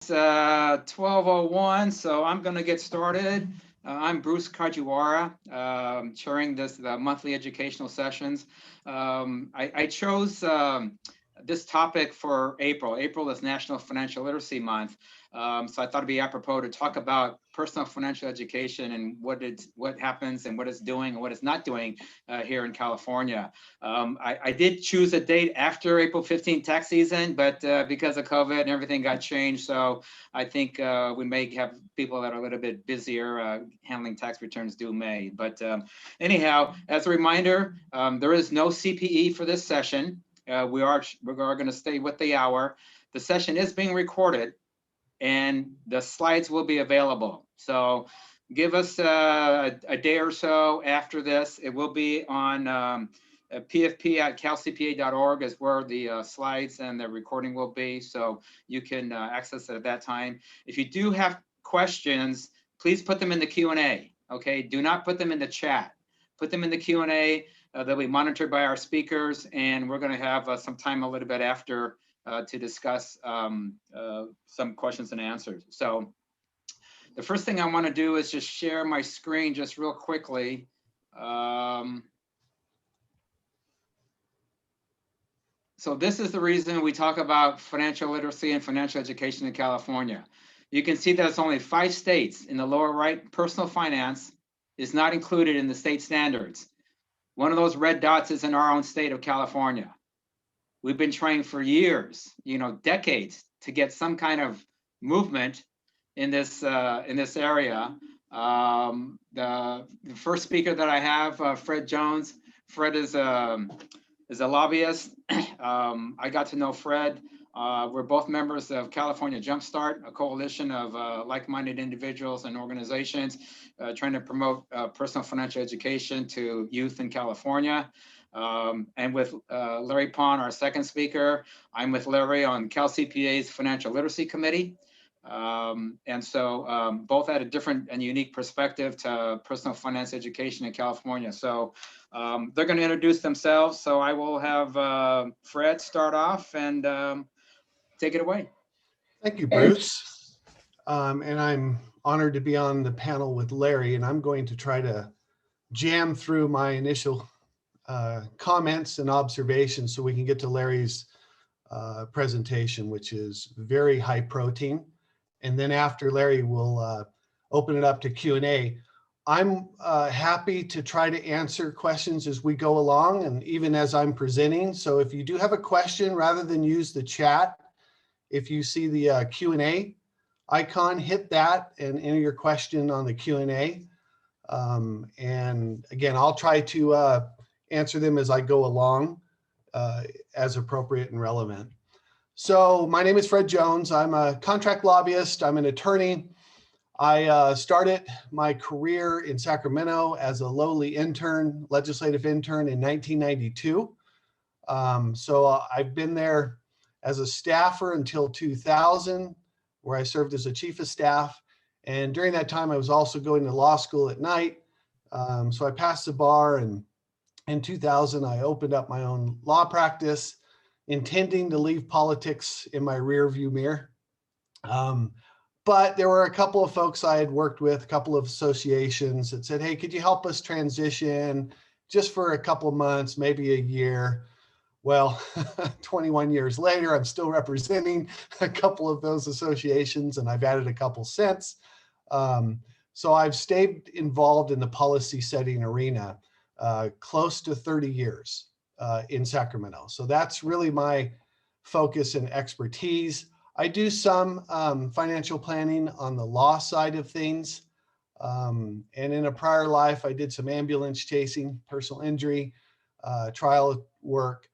It's 12:01, so I'm going to get started. I'm Bruce Kajiwara, chairing the monthly educational sessions. I chose this topic for April. April is National Financial Literacy Month, so I thought it'd be apropos to talk about personal financial education and what happens and what it's doing and what it's not doing here in California. I did choose a date after April 15th tax season, but because of COVID and everything got changed, so I think we may have people that are a little bit busier handling tax returns due May. But anyhow, as a reminder, there is no CPE for this session. We are going to stay with the hour. The session is being recorded and the slides will be available. So give us a day or so after this. It will be on PFP at calcpa.org is where the slides and the recording will be. So you can access it at that time. If you do have questions, please put them in the Q&A, okay? Do not put them in the chat. Put them in the Q&A. They'll be monitored by our speakers, and we're gonna have some time a little bit after to discuss some questions and answers. So the first thing I want to do is just share my screen just real quickly. So this is the reason we talk about financial literacy and financial education in California. You can see that it's only 5 states in the lower right. Personal finance is not included in the state standards. One of those red dots is in our own state of California. We've been trying for years, decades, to get some kind of movement in this area. The first speaker that I have, Fred Jones. Fred is a lobbyist. I got to know Fred. We're both members of California Jumpstart, a coalition of like-minded individuals and organizations trying to promote personal financial education to youth in California. And with Larry Pond, our second speaker, I'm with Larry on CalCPA's Financial Literacy Committee. And so both had a different and unique perspective to personal finance education in California. So they're going to introduce themselves. So I will have Fred start off and take it away. Thank you, Bruce. And I'm honored to be on the panel with Larry, and I'm going to try to jam through my initial comments and observations so we can get to Larry's presentation, which is very high protein. And then after Larry, we'll open it up to Q&A. I'm happy to try to answer questions as we go along and even as I'm presenting. So if you do have a question, rather than use the chat, if you see the Q&A icon, hit that and enter your question on the Q&A. And again, I'll try to answer them as I go along as appropriate and relevant. So my name is Fred Jones. I'm a contract lobbyist. I'm an attorney. I started my career in Sacramento as a lowly intern, legislative intern in 1992. So I've been there as a staffer until 2000, where I served as a chief of staff. And during that time, I was also going to law school at night. So I passed the bar, and in 2000, I opened up my own law practice, intending to leave politics in my rear view mirror. But there were a couple of folks I had worked with, a couple of associations that said, hey, could you help us transition just for a couple of months, maybe a year? Well, 21 years later, I'm still representing a couple of those associations, and I've added a couple since. So I've stayed involved in the policy setting arena close to 30 years in Sacramento. So that's really my focus and expertise. I do some financial planning on the law side of things. And in a prior life, I did some ambulance chasing, personal injury, trial work.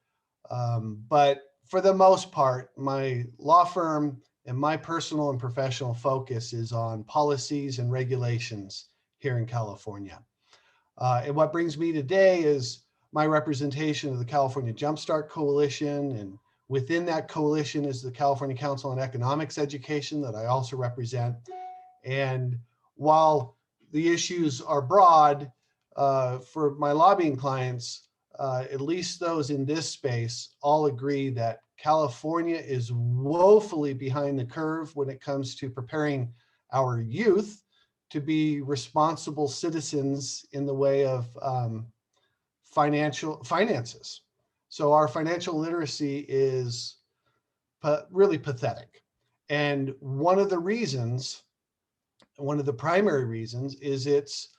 But for the most part, my law firm and my personal and professional focus is on policies and regulations here in California. And what brings me today is my representation of the California Jumpstart Coalition, and within that coalition is the California Council on Economics Education that I also represent. And while the issues are broad, for my lobbying clients, at least those in this space, all agree that California is woefully behind the curve when it comes to preparing our youth to be responsible citizens in the way of finances. So our financial literacy is really pathetic. And one of the primary reasons is its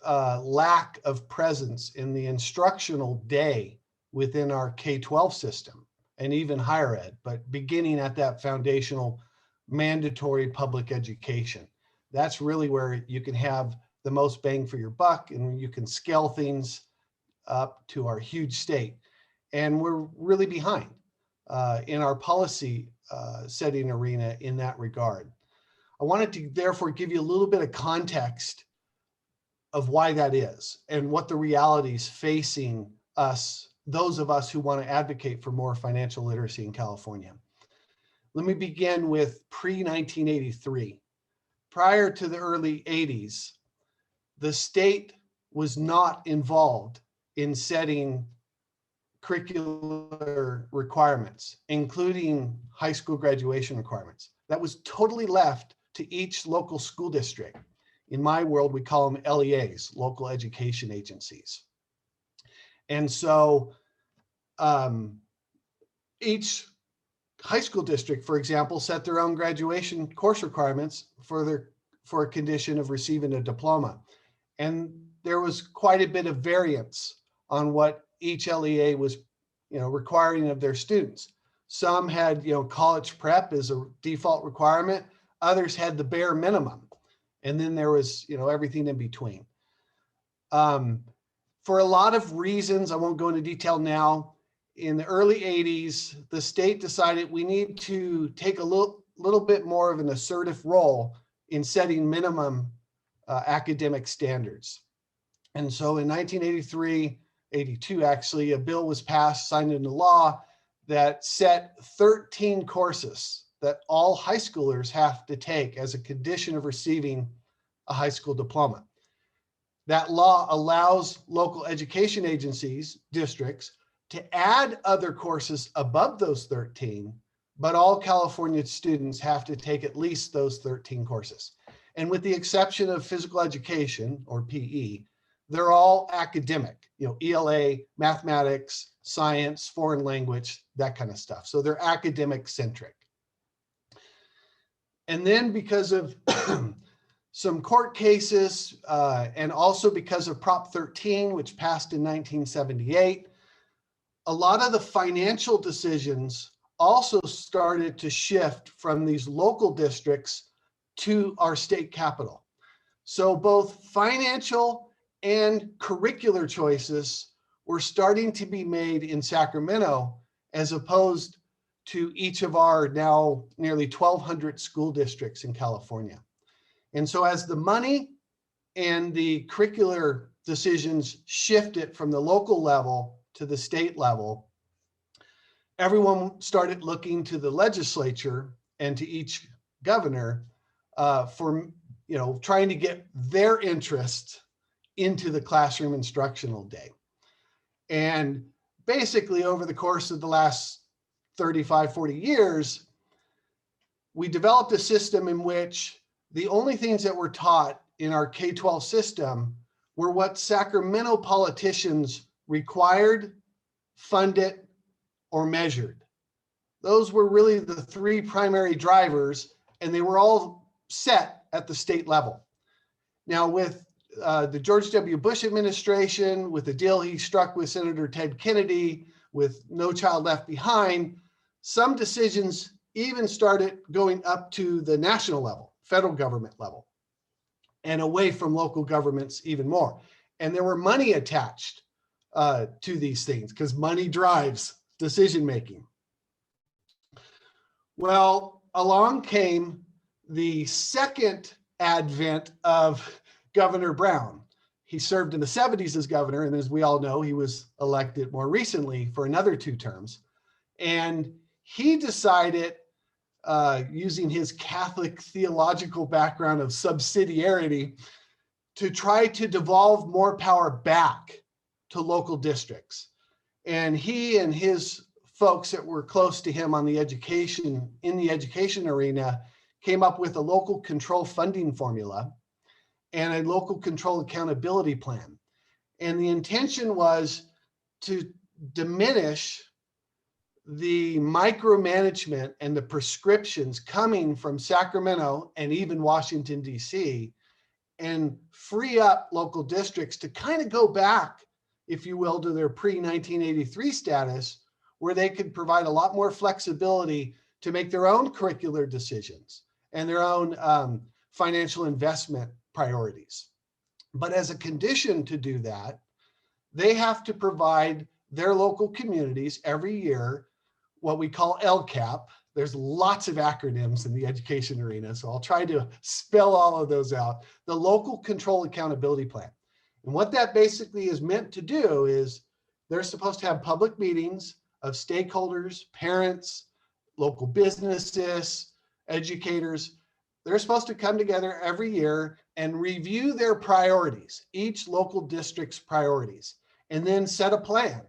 lack of presence in the instructional day within our K-12 system and even higher ed, but beginning at that foundational mandatory public education. That's really where you can have the most bang for your buck, and you can scale things up to our huge state. And we're really behind in our policy setting arena in that regard. I wanted to therefore give you a little bit of context of why that is and what the realities facing us, those of us who want to advocate for more financial literacy in California. Let me begin with pre-1983. Prior to the early 80s, the state was not involved in setting curricular requirements, including high school graduation requirements. That was totally left to each local school district. In my world, we call them LEAs, local education agencies. And so each high school district, for example, set their own graduation course requirements for a condition of receiving a diploma. And there was quite a bit of variance on what each LEA was, requiring of their students. Some had, college prep as a default requirement. Others had the bare minimum. And then there was, everything in between. For a lot of reasons, I won't go into detail now, in the early 80s, the state decided we need to take a little bit more of an assertive role in setting minimum academic standards. And so in 1983, 82 actually, a bill was passed, signed into law, that set 13 courses that all high schoolers have to take as a condition of receiving a high school diploma. That law allows local education agencies, districts, to add other courses above those 13, but all California students have to take at least those 13 courses. And with the exception of physical education, or PE, they're all academic, ELA, mathematics, science, foreign language, that kind of stuff. So they're academic centric. And then because of some court cases, and also because of Prop 13, which passed in 1978, a lot of the financial decisions also started to shift from these local districts to our state capital. So both financial and curricular choices were starting to be made in Sacramento, as opposed to each of our now nearly 1,200 school districts in California. And so as the money and the curricular decisions shifted from the local level to the state level, everyone started looking to the legislature and to each governor for trying to get their interest into the classroom instructional day. And basically over the course of the last 35, 40 years, we developed a system in which the only things that were taught in our K-12 system were what Sacramento politicians required, funded, or measured. Those were really the three primary drivers, and they were all set at the state level. Now with the George W. Bush administration, with the deal he struck with Senator Ted Kennedy, with No Child Left Behind, some decisions even started going up to the national level, federal government level, and away from local governments even more. And there were money attached to these things because money drives decision-making. Well, along came the second advent of Governor Brown. He served in the 70s as governor, and as we all know, he was elected more recently for another 2 terms. And he decided, using his Catholic theological background of subsidiarity, to try to devolve more power back to local districts. And he and his folks that were close to him in the education arena came up with a local control funding formula and a local control accountability plan. And the intention was to diminish the micromanagement and the prescriptions coming from Sacramento and even Washington, D.C., and free up local districts to kind of go back, if you will, to their pre-1983 status, where they could provide a lot more flexibility to make their own curricular decisions and their own financial investment priorities. But as a condition to do that, they have to provide their local communities every year what we call LCAP. There's lots of acronyms in the education arena, so I'll try to spell all of those out. The Local Control Accountability Plan. And what that basically is meant to do is they're supposed to have public meetings of stakeholders, parents, local businesses, educators. They're supposed to come together every year and review their priorities, each local district's priorities, and then set a plan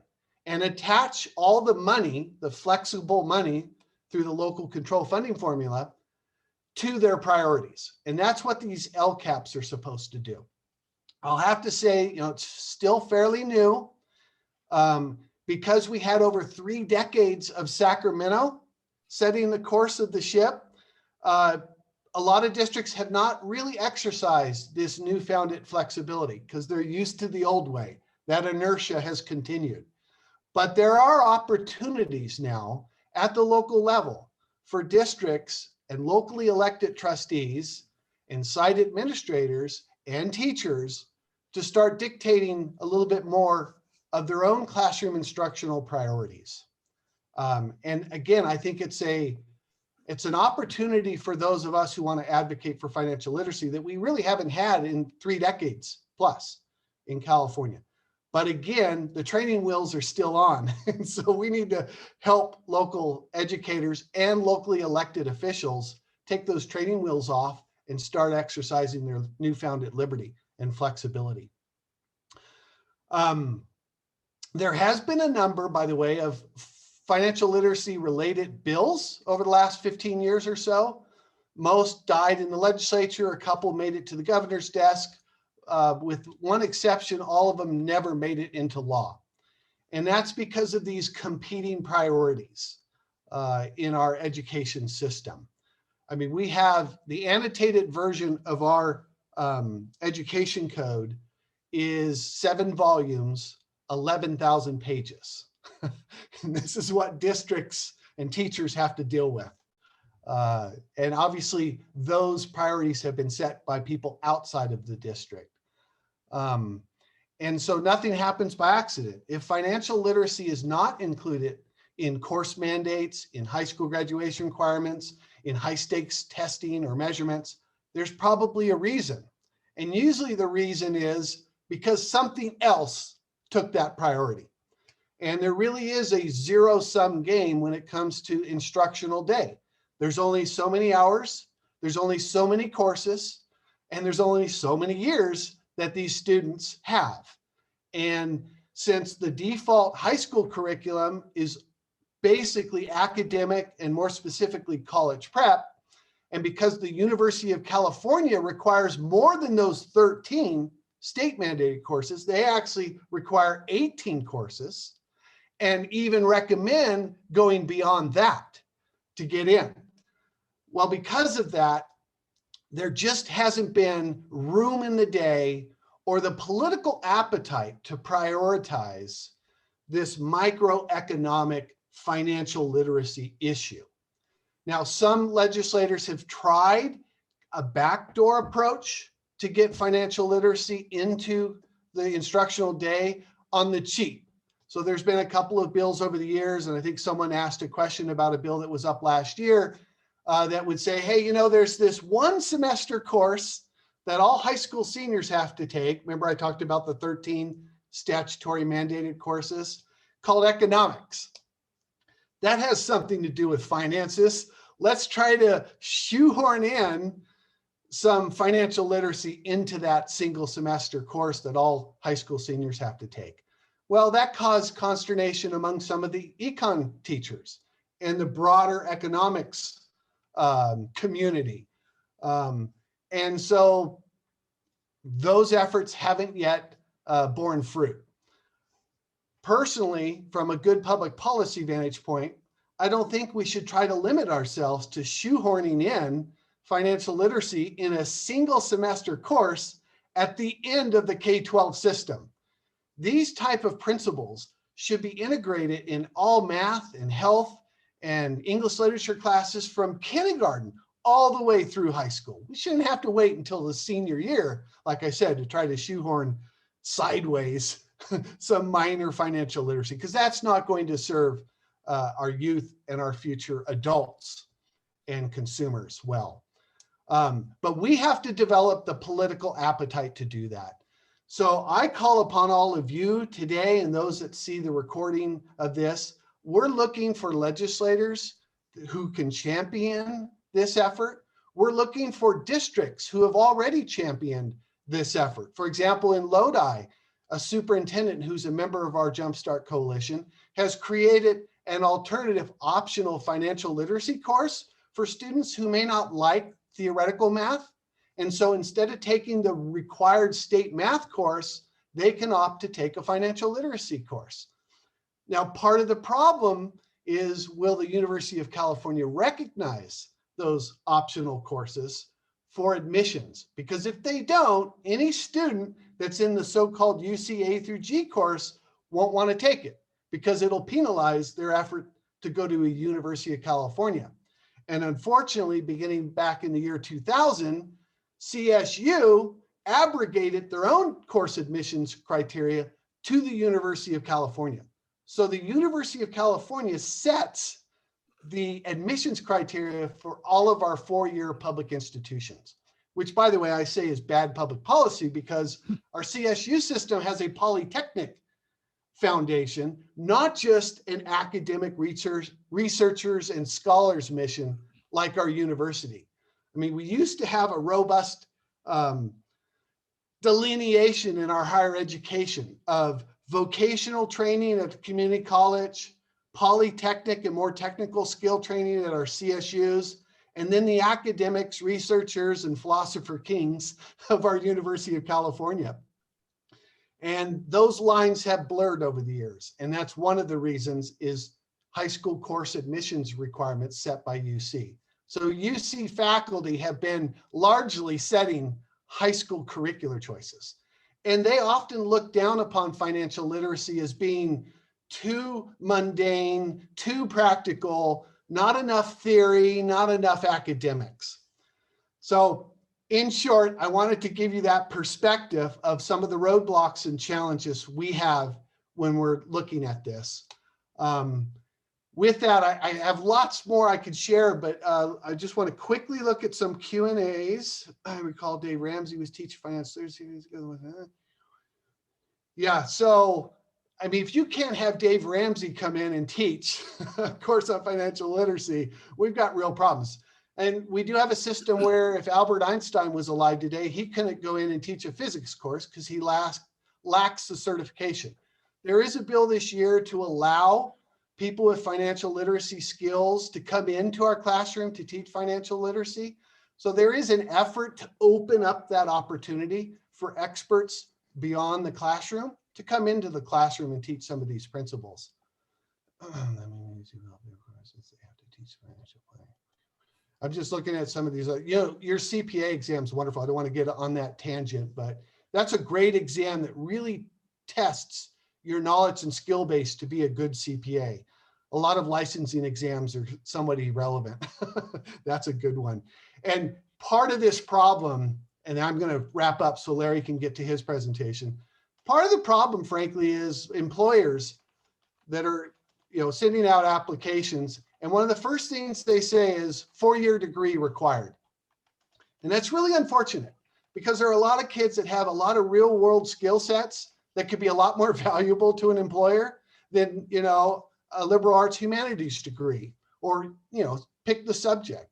and attach all the money, the flexible money through the local control funding formula to their priorities. And that's what these LCAPs are supposed to do. I'll have to say, it's still fairly new because we had over 3 decades of Sacramento setting the course of the ship. A lot of districts have not really exercised this newfound flexibility because they're used to the old way. That inertia has continued. But there are opportunities now at the local level for districts and locally elected trustees and site administrators and teachers to start dictating a little bit more of their own classroom instructional priorities. And again, I think it's an opportunity for those of us who want to advocate for financial literacy that we really haven't had in 3 decades plus in California. But again, the training wheels are still on. And so we need to help local educators and locally elected officials take those training wheels off and start exercising their newfound liberty and flexibility. There has been a number, by the way, of financial literacy related bills over the last 15 years or so. Most died in the legislature, a couple made it to the governor's desk. With one exception, all of them never made it into law. And that's because of these competing priorities in our education system. I mean, we have the annotated version of our education code is 7 volumes, 11,000 pages. And this is what districts and teachers have to deal with. And obviously, those priorities have been set by people outside of the district. And so nothing happens by accident. If financial literacy is not included in course mandates, in high school graduation requirements, in high stakes testing or measurements, there's probably a reason. And usually the reason is because something else took that priority. And there really is a zero-sum game when it comes to instructional day. There's only so many hours, there's only so many courses, and there's only so many years that these students have. And since the default high school curriculum is basically academic and more specifically college prep, and because the University of California requires more than those 13 state mandated courses, they actually require 18 courses and even recommend going beyond that to get in. Well, because of that, there just hasn't been room in the day or the political appetite to prioritize this microeconomic financial literacy issue. Now, some legislators have tried a backdoor approach to get financial literacy into the instructional day on the cheap. So there's been a couple of bills over the years, and I think someone asked a question about a bill that was up last year that would say, hey, there's this 1 semester course that all high school seniors have to take. Remember, I talked about the 13 statutory mandated courses called economics. That has something to do with finances. Let's try to shoehorn in some financial literacy into that single semester course that all high school seniors have to take. Well, that caused consternation among some of the econ teachers and the broader economics community. And so those efforts haven't yet borne fruit. Personally, from a good public policy vantage point, I don't think we should try to limit ourselves to shoehorning in financial literacy in a single semester course at the end of the K-12 system. These type of principles should be integrated in all math and health and English literature classes from kindergarten all the way through high school. We shouldn't have to wait until the senior year, like I said, to try to shoehorn sideways some minor financial literacy, because that's not going to serve our youth and our future adults and consumers well. But we have to develop the political appetite to do that. So I call upon all of you today and those that see the recording of this. We're looking for legislators who can champion this effort. We're looking for districts who have already championed this effort. For example, in Lodi, a superintendent who's a member of our Jumpstart Coalition has created an alternative optional financial literacy course for students who may not like theoretical math. And so instead of taking the required state math course, they can opt to take a financial literacy course. Now, part of the problem is, will the University of California recognize those optional courses for admissions? Because if they don't, any student that's in the so-called UCA through G course won't want to take it because it'll penalize their effort to go to a University of California. And unfortunately, beginning back in the year 2000, CSU abrogated their own course admissions criteria to the University of California. So the University of California sets the admissions criteria for all of our four-year public institutions, which, by the way, I say is bad public policy because our CSU system has a polytechnic foundation, not just an academic researchers and scholars mission like our university. I mean, we used to have a robust delineation in our higher education of vocational training at community college, polytechnic and more technical skill training at our CSUs, and then the academics, researchers, and philosopher kings of our University of California. And those lines have blurred over the years. And that's one of the reasons is high school course admissions requirements set by UC. So UC faculty have been largely setting high school curricular choices. And they often look down upon financial literacy as being too mundane, too practical, not enough theory, not enough academics. So in short, I wanted to give you that perspective of some of the roadblocks and challenges we have when we're looking at this. With that, I have lots more I could share, but I just want to quickly look at some Q&As. I recall Dave Ramsey was teaching finance Thursday. Yeah, so, I mean, if you can't have Dave Ramsey come in and teach a course on financial literacy, we've got real problems. And we do have a system where if Albert Einstein was alive today, he couldn't go in and teach a physics course because he lacks the certification. There is a bill this year to allow people with financial literacy skills to come into our classroom to teach financial literacy. So there is an effort to open up that opportunity for experts beyond the classroom to come into the classroom and teach some of these principles. I'm just looking at some of these, your CPA exam is wonderful. I don't want to get on that tangent, but that's a great exam that really tests your knowledge and skill base to be a good CPA. A lot of licensing exams are somewhat irrelevant. That's a good one. And part of this problem, and I'm going to wrap up so Larry can get to his presentation. Part of the problem, frankly, is employers that are, sending out applications. And one of the first things they say is 4-year degree required. And that's really unfortunate because there are a lot of kids that have a lot of real world skill sets that could be a lot more valuable to an employer than, a liberal arts humanities degree or, pick the subject.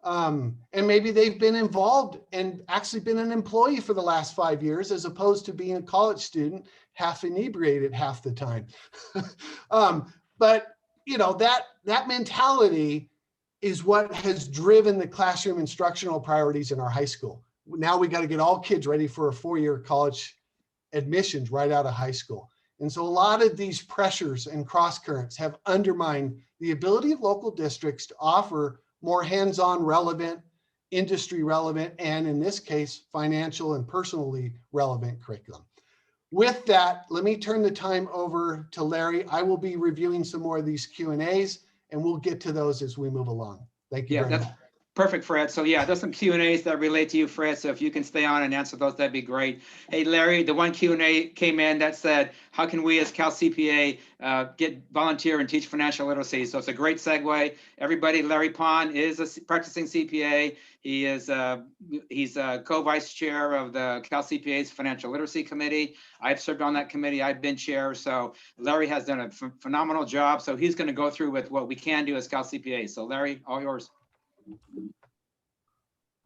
And maybe they've been involved and actually been an employee for the last 5 years, as opposed to being a college student, half inebriated half the time. But that mentality is what has driven the classroom instructional priorities in our high school. Now we got to get all kids ready for a 4-year college admissions right out of high school. And so a lot of these pressures and cross currents have undermined the ability of local districts to offer more hands-on relevant, industry relevant, and in this case, financial and personally relevant curriculum. With that, let me turn the time over to Larry. I will be reviewing some more of these Q&As, and we'll get to those as we move along. Thank you very much. Perfect, Fred. So yeah, there's some Q&As that relate to you, Fred. So if you can stay on and answer those, that'd be great. Hey, Larry, the one Q&A came in that said, how can we as CalCPA get volunteer and teach financial literacy? So it's a great segue. Everybody, Larry Pond is a practicing CPA. He is he's a co-vice chair of the CalCPA's Financial Literacy Committee. I've served on that committee. I've been chair. So Larry has done a phenomenal job. So he's going to go through with what we can do as CalCPA. So Larry, all yours.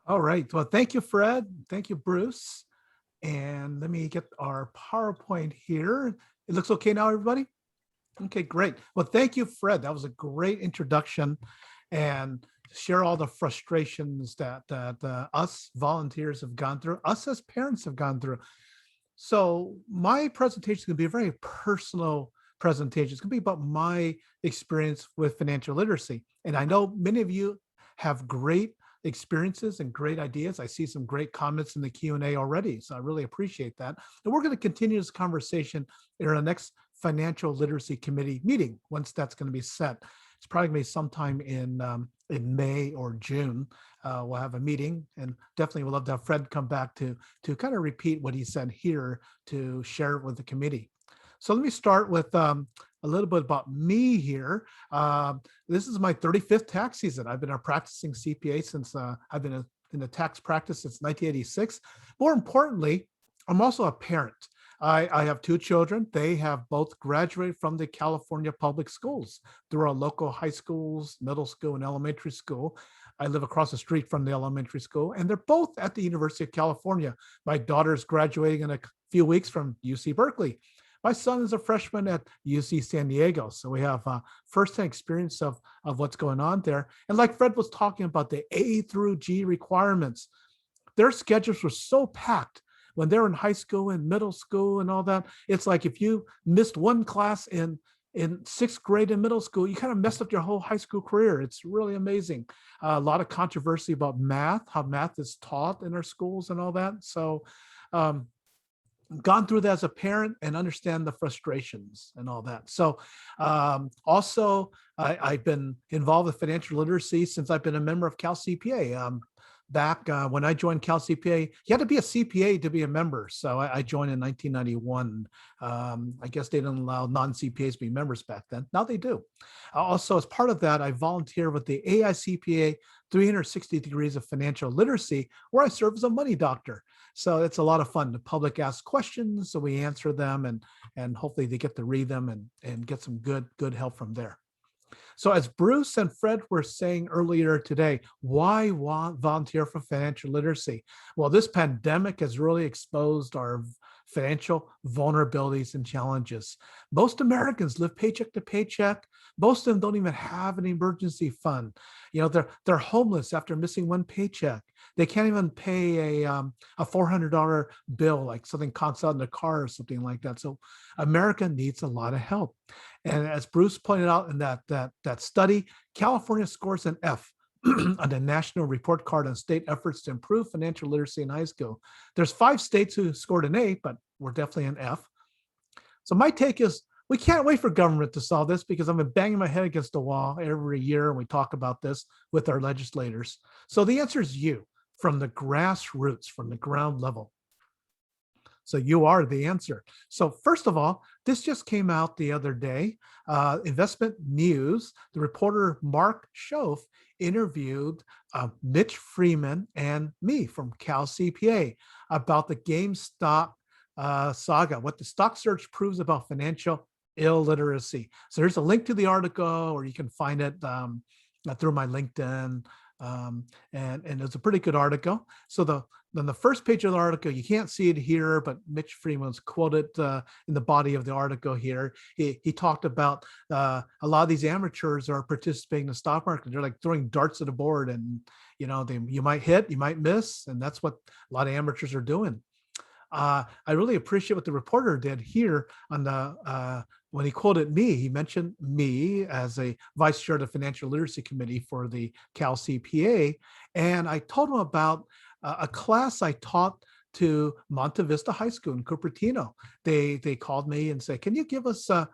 All right. Well, thank you, Fred. Thank you, Bruce. And let me get our PowerPoint here. It looks okay now, everybody? Okay, great. Well, thank you, Fred. That was a great introduction, and share all the frustrations that us volunteers have gone through, us as parents have gone through. So my presentation is going to be a very personal presentation. It's going to be about my experience with financial literacy. And I know many of you have great experiences and great ideas. I see some great comments in the Q&A already, so I really appreciate that. And we're going to continue this conversation in our next Financial Literacy Committee meeting, once that's going to be set. It's probably going to be sometime in May or June. We'll have a meeting, and definitely we'd love to have Fred come back to kind of repeat what he said here to share it with the committee. So let me start with a little bit about me here. This is my 35th tax season. I've been a practicing CPA since I've been in the tax practice since 1986. More importantly, I'm also a parent. I have 2 children. They have both graduated from the California public schools through our local high schools, middle school, and elementary school. I live across the street from the elementary school, and they're both at the University of California. My daughter's graduating in a few weeks from UC Berkeley. My son is a freshman at UC San Diego. So we have firsthand experience of what's going on there. And like Fred was talking about the A through G requirements, their schedules were so packed when they were in high school and middle school and all that. It's like if you missed one class in 6th grade and middle school, you kind of messed up your whole high school career. It's really amazing. A lot of controversy about math, how math is taught in our schools and all that. So gone through that as a parent and understand the frustrations and all that. So also, I've been involved with financial literacy since I've been a member of CalCPA. Back when I joined CalCPA, you had to be a CPA to be a member. So I joined in 1991. I guess they didn't allow non-CPAs to be members back then. Now they do. Also, as part of that, I volunteer with the AICPA 360 Degrees of Financial Literacy, where I serve as a money doctor. So it's a lot of fun. The public asks questions, so we answer them, and hopefully they get to read them and get some good help from there. So as Bruce and Fred were saying earlier today, why volunteer for financial literacy? Well, this pandemic has really exposed our financial vulnerabilities and challenges. Most Americans live paycheck to paycheck. Most of them don't even have an emergency fund. You know, they're homeless after missing one paycheck. They can't even pay a $400 bill, like something costs out in the car or something like that. So America needs a lot of help. And as Bruce pointed out in that study, California scores an F on the National Report Card on state efforts to improve financial literacy in high school. There's 5 states who scored an A, but we're definitely an F. So my take is we can't wait for government to solve this, because I've been banging my head against the wall every year, and we talk about this with our legislators. So the answer is you, from the grassroots, from the ground level. So you are the answer. So first of all, this just came out the other day. Investment News, the reporter Mark Schoaf interviewed Mitch Freeman and me from CalCPA about the GameStop saga, what the stock search proves about financial illiteracy. So there's a link to the article, or you can find it through my LinkedIn And it's a pretty good article. So then the first page of the article, you can't see it here, but Mitch Freeman's quoted in the body of the article here. He talked about a lot of these amateurs are participating in the stock market. They're like throwing darts at the board, and you might hit, you might miss, and that's what a lot of amateurs are doing. I really appreciate what the reporter did here on the when he quoted me. He mentioned me as a vice chair of the financial literacy committee for the CalCPA, and I told him about a class I taught to Monte Vista High School in Cupertino. They called me and said, "Can you give us a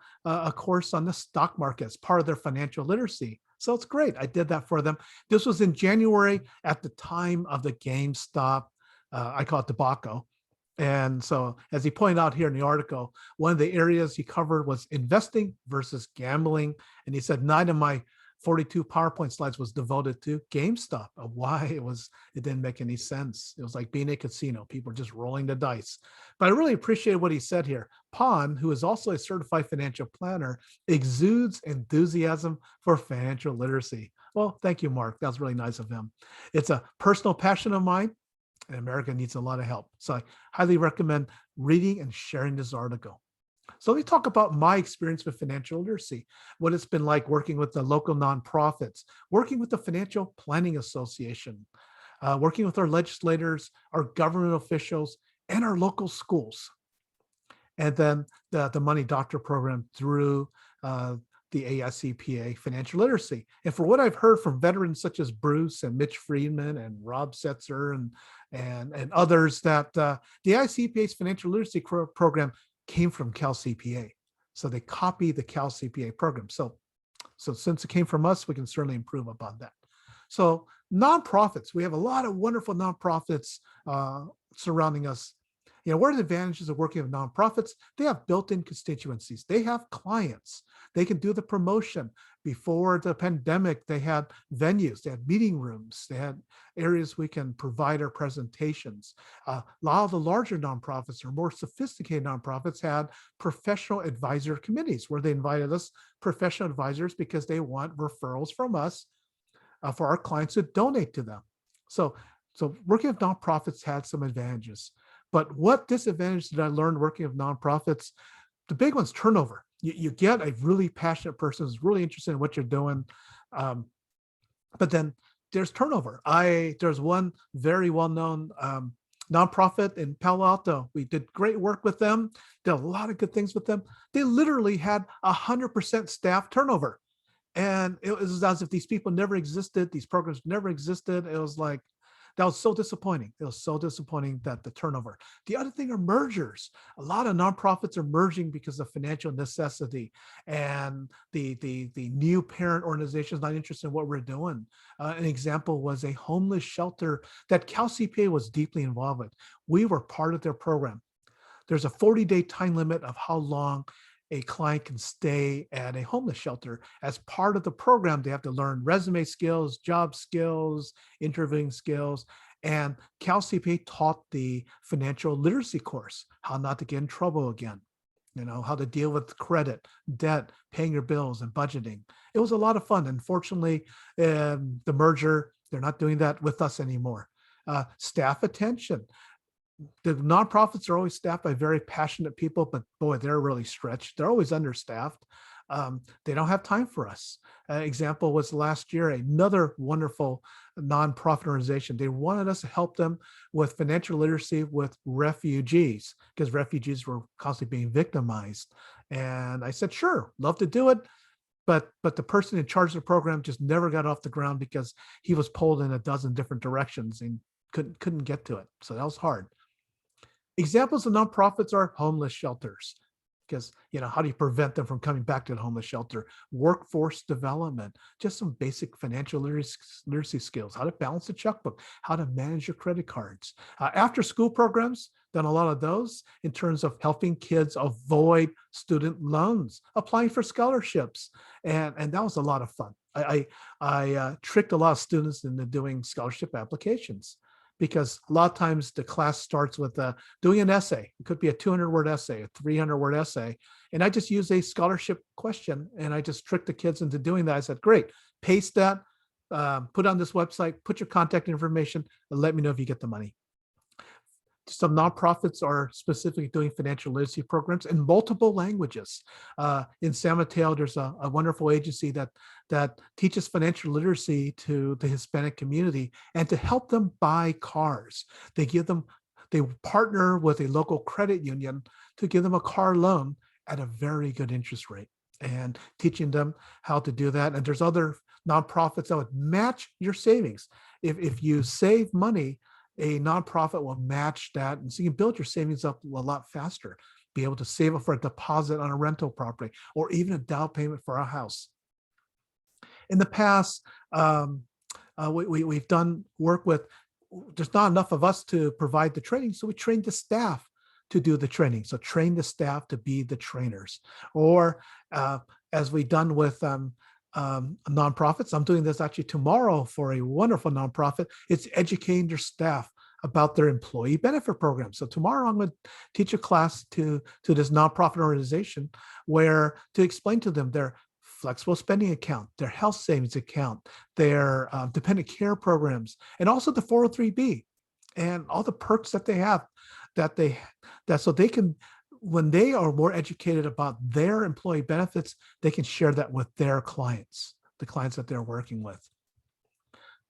course on the stock market as part of their financial literacy?" So it's great. I did that for them. This was in January at the time of the GameStop, I call it debacle. And so, as he pointed out here in the article, one of the areas he covered was investing versus gambling. And he said 9 of my 42 PowerPoint slides was devoted to GameStop, of why it didn't make any sense. It was like being a casino. People were just rolling the dice. But I really appreciate what he said here. Pon, who is also a certified financial planner, exudes enthusiasm for financial literacy. Well, thank you, Mark. That was really nice of him. It's a personal passion of mine, and America needs a lot of help. So I highly recommend reading and sharing this article. So let me talk about my experience with financial literacy, what it's been like working with the local nonprofits, working with the Financial Planning Association, working with our legislators, our government officials, and our local schools. And then the Money Doctor program through the AICPA financial literacy. And for what I've heard from veterans such as Bruce and Mitch Friedman and Rob Setzer and others, that the AICPA's financial literacy program came from CalCPA. So they copied the CalCPA program. So since it came from us, we can certainly improve upon that. So nonprofits, we have a lot of wonderful nonprofits surrounding us. What are the advantages of working with nonprofits? They have built-in constituencies. They have clients. They can do the promotion. Before the pandemic, they had venues, they had meeting rooms, they had areas we can provide our presentations. A lot of the larger nonprofits or more sophisticated nonprofits had professional advisor committees where they invited us professional advisors because they want referrals from us for our clients to donate to them. So working with nonprofits had some advantages. But what disadvantage did I learn working with nonprofits? The big one's turnover. You get a really passionate person who's really interested in what you're doing, but then there's turnover. There's one very well-known nonprofit in Palo Alto. We did great work with them, did a lot of good things with them. They literally had 100% staff turnover. And it was as if these people never existed, these programs never existed. It was like, that was so disappointing. It was so disappointing that the turnover. The other thing are mergers. A lot of nonprofits are merging because of financial necessity, and the new parent organization is not interested in what we're doing. An example was a homeless shelter that CalCPA was deeply involved with. We were part of their program. There's a 40-day time limit of how long a client can stay at a homeless shelter. As part of the program, they have to learn resume skills, job skills, interviewing skills. And CalCPA taught the financial literacy course, how not to get in trouble again, how to deal with credit, debt, paying your bills, and budgeting. It was a lot of fun. Unfortunately, the merger, they're not doing that with us anymore. Staff attention. The nonprofits are always staffed by very passionate people, but boy, they're really stretched. They're always understaffed. They don't have time for us. Example was last year, another wonderful nonprofit organization. They wanted us to help them with financial literacy with refugees, because refugees were constantly being victimized. And I said, sure, love to do it. But the person in charge of the program just never got off the ground because he was pulled in a dozen different directions and couldn't get to it. So that was hard. Examples of nonprofits are homeless shelters, because how do you prevent them from coming back to the homeless shelter? Workforce development, just some basic financial literacy skills, how to balance a checkbook, how to manage your credit cards. After school programs, done a lot of those in terms of helping kids avoid student loans, applying for scholarships, and that was a lot of fun. I tricked a lot of students into doing scholarship applications, because a lot of times the class starts with doing an essay. It could be a 200-word essay, a 300-word essay. And I just use a scholarship question, and I just tricked the kids into doing that. I said, great, paste that, put on this website, put your contact information, and let me know if you get the money. Some nonprofits are specifically doing financial literacy programs in multiple languages. In San Mateo, there's a wonderful agency that teaches financial literacy to the Hispanic community and to help them buy cars. They partner with a local credit union to give them a car loan at a very good interest rate, and teaching them how to do that. And there's other nonprofits that would match your savings. If you save money, a nonprofit will match that. And so you can build your savings up a lot faster, be able to save up for a deposit on a rental property, or even a down payment for a house. In the past, we've done work with, there's not enough of us to provide the training, so we trained the staff to do the training. So train the staff to be the trainers. Or as we've done with nonprofits, I'm doing this actually tomorrow for a wonderful nonprofit. It's educating their staff about their employee benefit program. So tomorrow I'm going to teach a class to this nonprofit organization where to explain to them their flexible spending account, their health savings account, their dependent care programs, and also the 403B and all the perks that they have, so they can, when they are more educated about their employee benefits, they can share that with their clients, the clients that they're working with.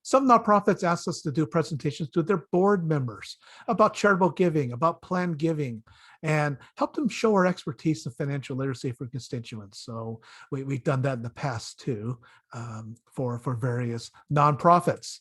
Some nonprofits ask us to do presentations to their board members about charitable giving, about planned giving, and help them show our expertise in financial literacy for constituents. So we've done that in the past too, for various nonprofits.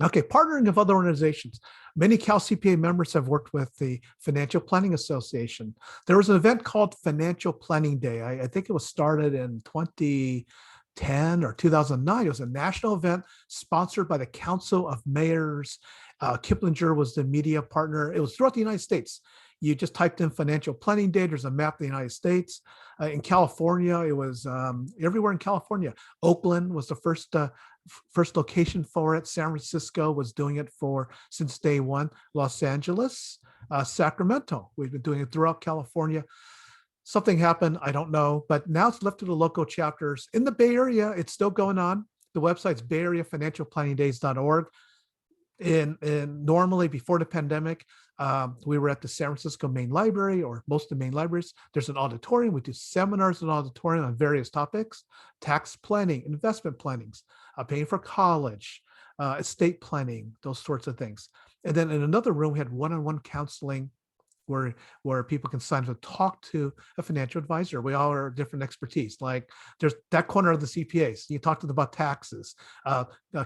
Okay, partnering of other organizations. Many CalCPA members have worked with the Financial Planning Association. There was an event called Financial Planning Day. I think it was started in 2010 or 2009. It was a national event sponsored by the Council of Mayors. Kiplinger was the media partner. It was throughout the United States. You just typed in Financial Planning Day. There's a map of the United States. In California, it was everywhere in California. Oakland was the first location for it. San Francisco was doing it since day one. Los Angeles, Sacramento. We've been doing it throughout California. Something happened, I don't know, but now it's left to the local chapters. In the Bay Area, it's still going on. The website's bayareafinancialplanningdays.org. And normally before the pandemic, we were at the San Francisco Main Library, or most of the main libraries. There's an auditorium. We do seminars in the auditorium on various topics: tax planning, investment plannings, paying for college, estate planning, those sorts of things. And then in another room, we had one-on-one counseling where people can sign up to talk to a financial advisor. We all are different expertise. Like there's that corner of the CPAs. You talk to them about taxes.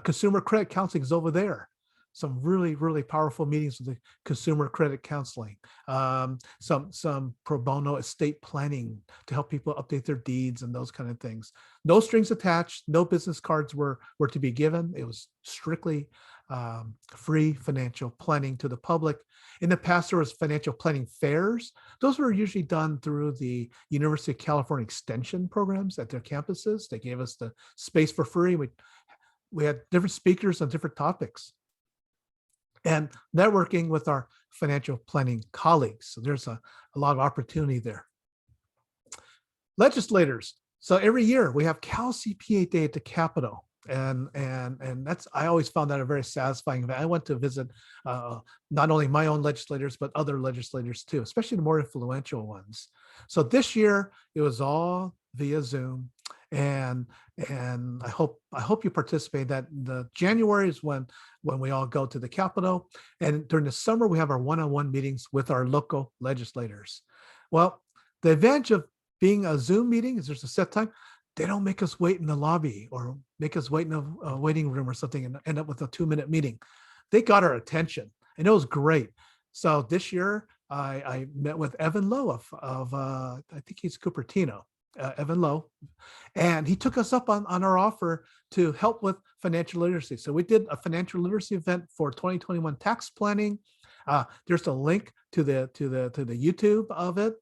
Consumer credit counseling is over there. Some really, really powerful meetings with the consumer credit counseling, some pro bono estate planning to help people update their deeds and those kind of things. No strings attached, no business cards were to be given. It was strictly free financial planning to the public. In the past, there was financial planning fairs. Those were usually done through the University of California Extension programs at their campuses. They gave us the space for free. We had different speakers on different topics, and networking with our financial planning colleagues. So there's a lot of opportunity there. Legislators. So every year we have CalCPA Day at the Capitol. And that's, I always found that a very satisfying event. I went to visit not only my own legislators, but other legislators too, especially the more influential ones. So this year it was all via Zoom. And I hope you participate. That the January is when we all go to the Capitol, and during the summer we have our one-on-one meetings with our local legislators. Well, the advantage of being a Zoom meeting is there's a set time. They don't make us wait in the lobby or make us wait in a waiting room or something and end up with a 2-minute meeting. They got our attention, and it was great. So this year I met with Evan Lowe of I think he's Cupertino. Evan Lowe, and he took us up on our offer to help with financial literacy. So we did a financial literacy event for 2021 tax planning. There's a link to the YouTube of it.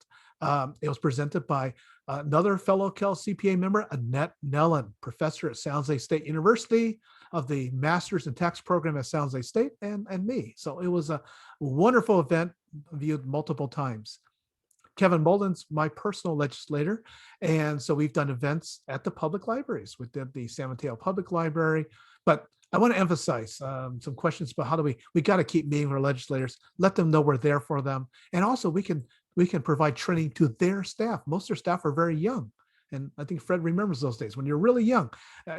It was presented by another fellow CalCPA member, Annette Nellen, professor at San Jose State University of the Masters in Tax program at San Jose State, and me. So it was a wonderful event, viewed multiple times. Kevin Molden's my personal legislator. And so we've done events at the public libraries. We did the San Mateo Public Library. But I want to emphasize some questions about how do we got to keep meeting with our legislators, let them know we're there for them. And also we can provide training to their staff. Most of their staff are very young. And I think Fred remembers those days when you're really young.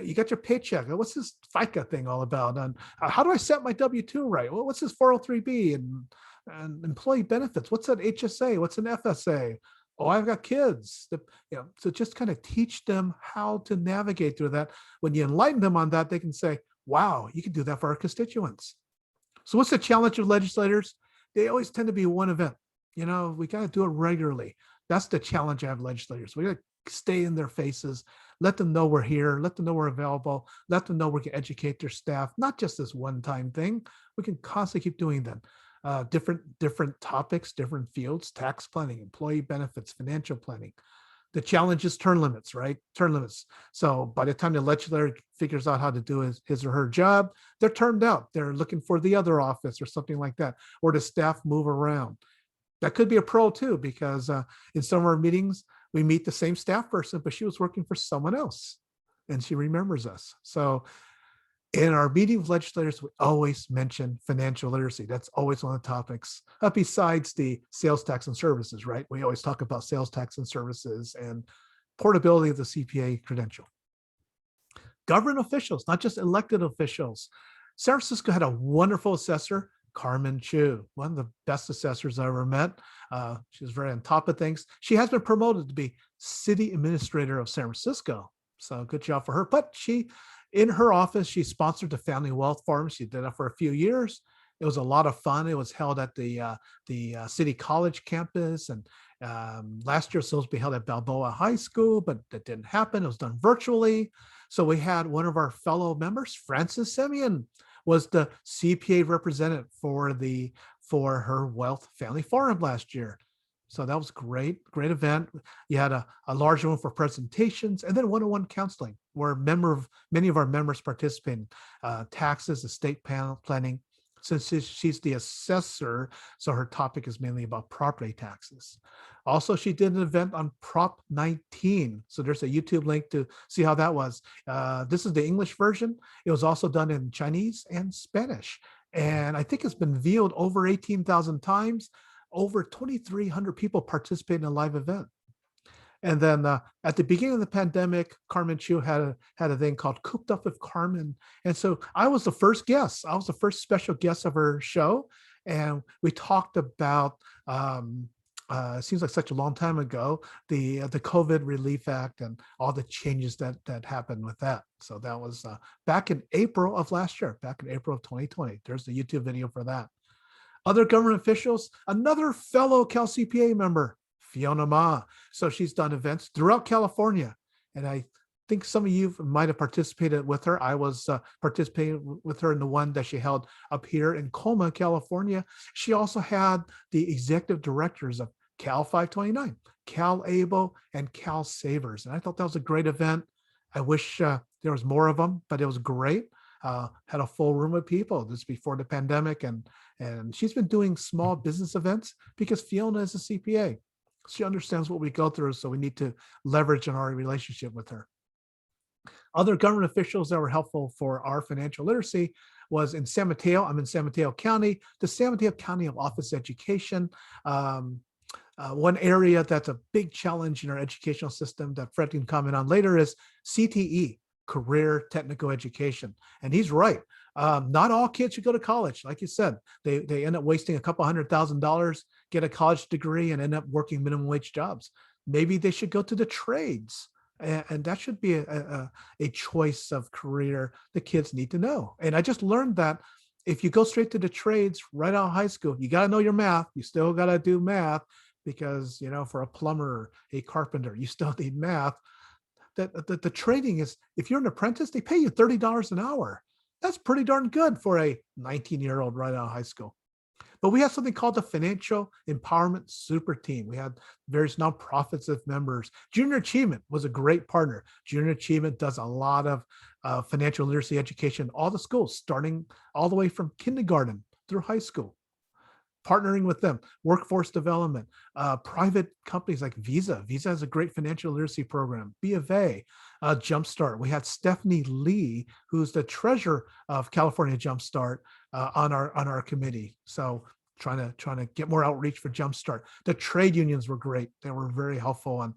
You got your paycheck. What's this FICA thing all about? And how do I set my W-2 right? Well, what's this 403B and employee benefits? What's an HSA? What's an FSA? Oh, I've got kids. So just kind of teach them how to navigate through that. When you enlighten them on that, they can say, wow, you can do that for our constituents. So what's the challenge of legislators? They always tend to be one event. We got to do it regularly. That's the challenge I have legislators. We got to stay in their faces, let them know we're here, let them know we're available, let them know we can educate their staff, not just this one-time thing. We can constantly keep doing that. Different topics, different fields, tax planning, employee benefits, financial planning. The challenge is term limits, right? Term limits. So by the time the legislator figures out how to do his or her job, they're termed out. They're looking for the other office or something like that, or the staff move around. That could be a pro too, because in some of our meetings, we meet the same staff person, but she was working for someone else and she remembers us. So in our meeting with legislators, we always mention financial literacy. That's always one of the topics. Besides the sales tax and services, right? We always talk about sales tax and services and portability of the CPA credential. Government officials, not just elected officials. San Francisco had a wonderful assessor, Carmen Chu, one of the best assessors I ever met. She was very on top of things. She has been promoted to be city administrator of San Francisco. So good job for her. But in her office, she sponsored the Family Wealth Forum. She did that for a few years. It was a lot of fun. It was held at the City College campus. And last year, it was supposed to be held at Balboa High School, but that didn't happen. It was done virtually. So we had one of our fellow members, Frances Semyon, was the CPA representative for her Wealth Family Forum last year. So that was great event. You had a large one for presentations and then one-on-one counseling where many of our members participated. Taxes, estate planning. Since she's the assessor, so her topic is mainly about property taxes. Also, she did an event on Prop 19. So there's a YouTube link to see how that was. This is the English version. It was also done in Chinese and Spanish. And I think it's been viewed over 18,000 times. Over 2,300 people participated in a live event. And then at the beginning of the pandemic, Carmen Chu had a thing called Cooped Up with Carmen. And so I was the first guest. I was the first special guest of her show. And we talked about, it seems like such a long time ago, the COVID Relief Act and all the changes that happened with that. So that was back in April of last year, back in April of 2020. There's the YouTube video for that. Other government officials, another fellow CalCPA member, Fiona Ma. So she's done events throughout California. And I think some of you might have participated with her. I was participating with her in the one that she held up here in Coma, California. She also had the executive directors of Cal 529, Cal Able, and Cal Savers. And I thought that was a great event. I wish there was more of them, but it was great. Had a full room of people. This before the pandemic. And she's been doing small business events because Fiona is a CPA. She understands what we go through, so we need to leverage on our relationship with her. Other government officials that were helpful for our financial literacy was in San Mateo. I'm in San Mateo County, the San Mateo County Office of Education. One area that's a big challenge in our educational system that Fred can comment on later is CTE, Career Technical Education. And he's right. Not all kids should go to college. Like you said, they end up wasting a couple $100,000, get a college degree and end up working minimum wage jobs. Maybe they should go to the trades. And that should be a choice of career the kids need to know. And I just learned that if you go straight to the trades right out of high school, you got to know your math. You still got to do math because, for a plumber, a carpenter, you still need math. The trading is, if you're an apprentice, they pay you $30 an hour. That's pretty darn good for a 19-year-old right out of high school. But we have something called the Financial Empowerment Super Team. We had various nonprofits as members. Junior Achievement was a great partner. Junior Achievement does a lot of financial literacy education, all the schools, starting all the way from kindergarten through high school. partnering with them, workforce development, private companies like Visa. Visa has a great financial literacy program, B of A, Jumpstart. We had Stephanie Lee, who's the treasurer of California Jumpstart, on our committee. So trying to get more outreach for Jumpstart. The trade unions were great. They were very helpful on